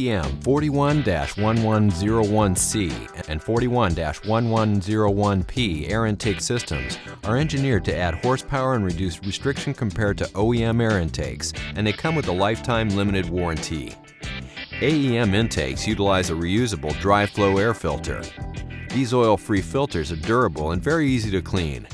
AEM 41-1101C and 41-1101P air intake systems are engineered to add horsepower and reduce restriction compared to OEM air intakes, and they come with a lifetime limited warranty. AEM intakes utilize a reusable dry flow air filter. These oil-free filters are durable and very easy to clean.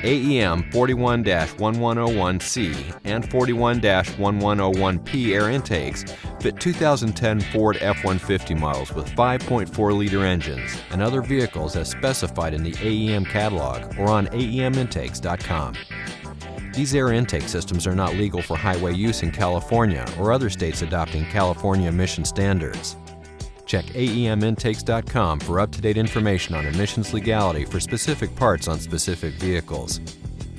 AEM 41-1101C and 41-1101P air intakes fit 2010 Ford F150 models with 5.4-liter engines and other vehicles as specified in the AEM catalog or on AEMintakes.com. These air intake systems are not legal for highway use in California or other states adopting California emission standards. Check AEMintakes.com for up-to-date information on emissions legality for specific parts on specific vehicles.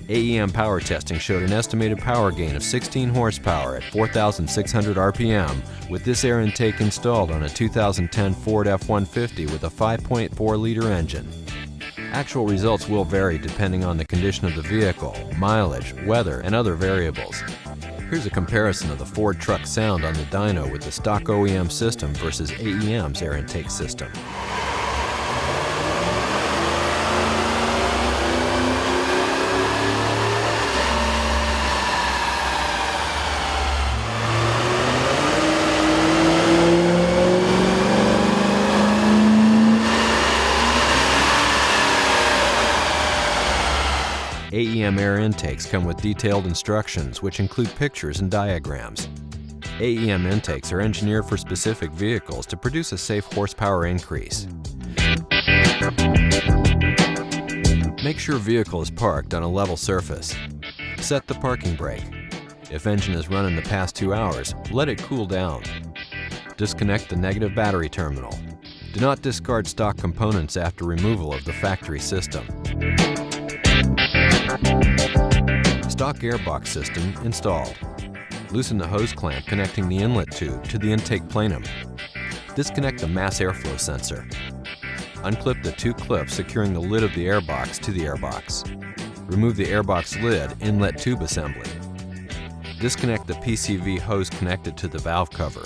AEM power testing showed an estimated power gain of 16 horsepower at 4,600 RPM with this air intake installed on a 2010 Ford F150 with a 5.4-liter engine. Actual results will vary depending on the condition of the vehicle, mileage, weather, and other variables. Here's a comparison of the Ford truck sound on the dyno with the stock OEM system versus AEM's air intake system. AEM air intakes come with detailed instructions which include pictures and diagrams. AEM intakes are engineered for specific vehicles to produce a safe horsepower increase. Make sure vehicle is parked on a level surface. Set the parking brake. If engine is running the past 2 hours, let it cool down. Disconnect the negative battery terminal. Do not discard stock components after removal of the factory system. Stock airbox system installed. Loosen the hose clamp connecting the inlet tube to the intake plenum. Disconnect the mass airflow sensor. Unclip the 2 clips securing the lid of the airbox to the airbox. Remove the airbox lid inlet tube assembly. Disconnect the PCV hose connected to the valve cover.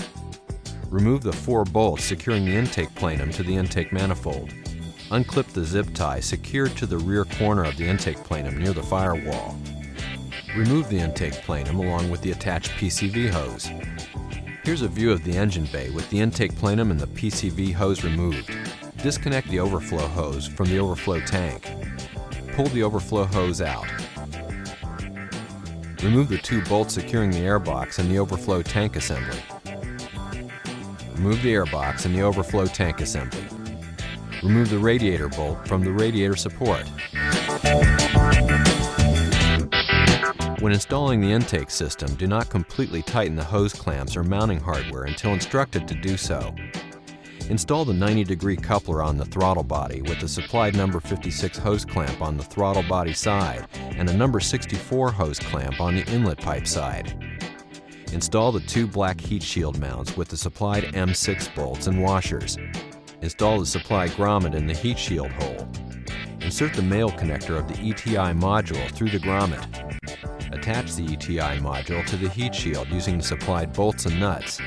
Remove the 4 bolts securing the intake plenum to the intake manifold. Unclip the zip tie secured to the rear corner of the intake plenum near the firewall. Remove the intake plenum along with the attached PCV hose. Here's a view of the engine bay with the intake plenum and the PCV hose removed. Disconnect the overflow hose from the overflow tank. Pull the overflow hose out. Remove the 2 bolts securing the airbox and the overflow tank assembly. Remove the airbox and the overflow tank assembly. Remove the radiator bolt from the radiator support. When installing the intake system, do not completely tighten the hose clamps or mounting hardware until instructed to do so. Install the 90-degree coupler on the throttle body with the supplied number 56 hose clamp on the throttle body side and a number 64 hose clamp on the inlet pipe side. Install the 2 black heat shield mounts with the supplied M6 bolts and washers. Install the supplied grommet in the heat shield hole. Insert the male connector of the ETI module through the grommet. Attach the ETI module to the heat shield using the supplied bolts and nuts.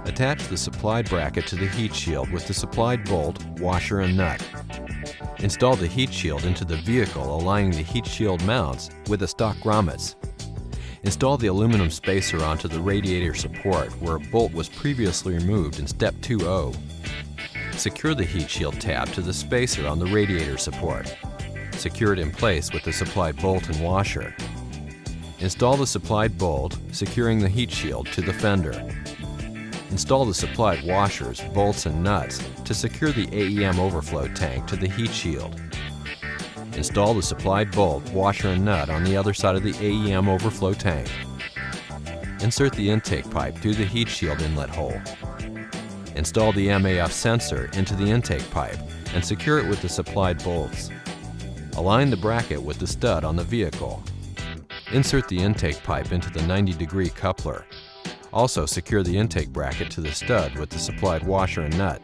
Attach the supplied bracket to the heat shield with the supplied bolt, washer, and nut. Install the heat shield into the vehicle, aligning the heat shield mounts with the stock grommets. Install the aluminum spacer onto the radiator support where a bolt was previously removed in Step 2.0. Secure the heat shield tab to the spacer on the radiator support. Secure it in place with the supplied bolt and washer. Install the supplied bolt, securing the heat shield to the fender. Install the supplied washers, bolts, and nuts to secure the AEM overflow tank to the heat shield. Install the supplied bolt, washer, and nut on the other side of the AEM overflow tank. Insert the intake pipe through the heat shield inlet hole. Install the MAF sensor into the intake pipe and secure it with the supplied bolts. Align the bracket with the stud on the vehicle. Insert the intake pipe into the 90-degree coupler. Also secure the intake bracket to the stud with the supplied washer and nut.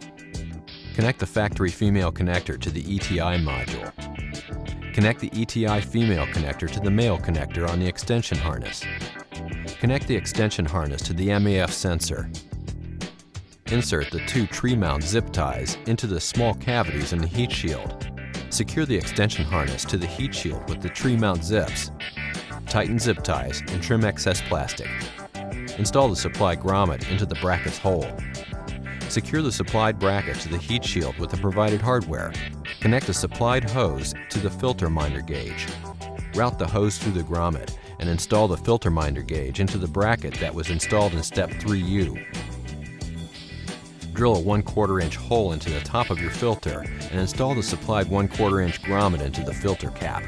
Connect the factory female connector to the ETI module. Connect the ETI female connector to the male connector on the extension harness. Connect the extension harness to the MAF sensor. Insert the 2 tree mount zip ties into the small cavities in the heat shield. Secure the extension harness to the heat shield with the tree mount zips. Tighten zip ties and trim excess plastic. Install the supplied grommet into the bracket's hole. Secure the supplied bracket to the heat shield with the provided hardware. Connect a supplied hose to the filter minder gauge. Route the hose through the grommet and install the filter minder gauge into the bracket that was installed in step 3U. Drill a 1/4 inch hole into the top of your filter and install the supplied 1/4 inch grommet into the filter cap.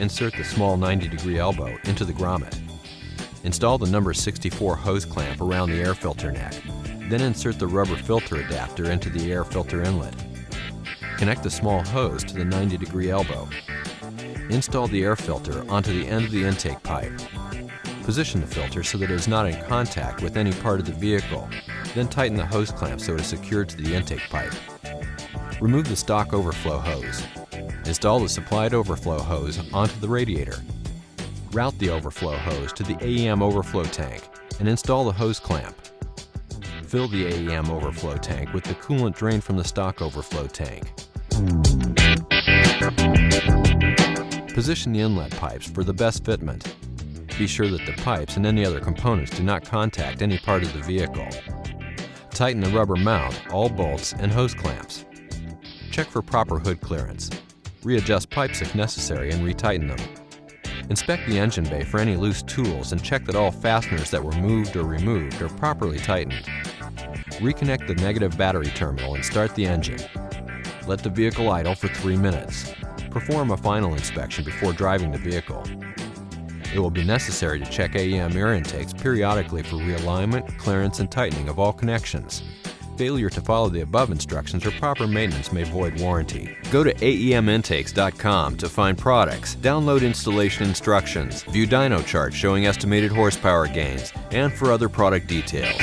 Insert the small 90-degree elbow into the grommet. Install the number 64 hose clamp around the air filter neck. Then insert the rubber filter adapter into the air filter inlet. Connect the small hose to the 90-degree elbow. Install the air filter onto the end of the intake pipe. Position the filter so that it is not in contact with any part of the vehicle. Then tighten the hose clamp so it is secured to the intake pipe. Remove the stock overflow hose. Install the supplied overflow hose onto the radiator. Route the overflow hose to the AEM overflow tank and install the hose clamp. Fill the AEM overflow tank with the coolant drained from the stock overflow tank. Position the inlet pipes for the best fitment. Be sure that the pipes and any other components do not contact any part of the vehicle. Tighten the rubber mount, all bolts, and hose clamps. Check for proper hood clearance. Readjust pipes if necessary and retighten them. Inspect the engine bay for any loose tools and check that all fasteners that were moved or removed are properly tightened. Reconnect the negative battery terminal and start the engine. Let the vehicle idle for 3 minutes. Perform a final inspection before driving the vehicle. It will be necessary to check AEM air intakes periodically for realignment, clearance, and tightening of all connections. Failure to follow the above instructions or proper maintenance may void warranty. Go to AEMintakes.com to find products, download installation instructions, view dyno charts showing estimated horsepower gains, and for other product details.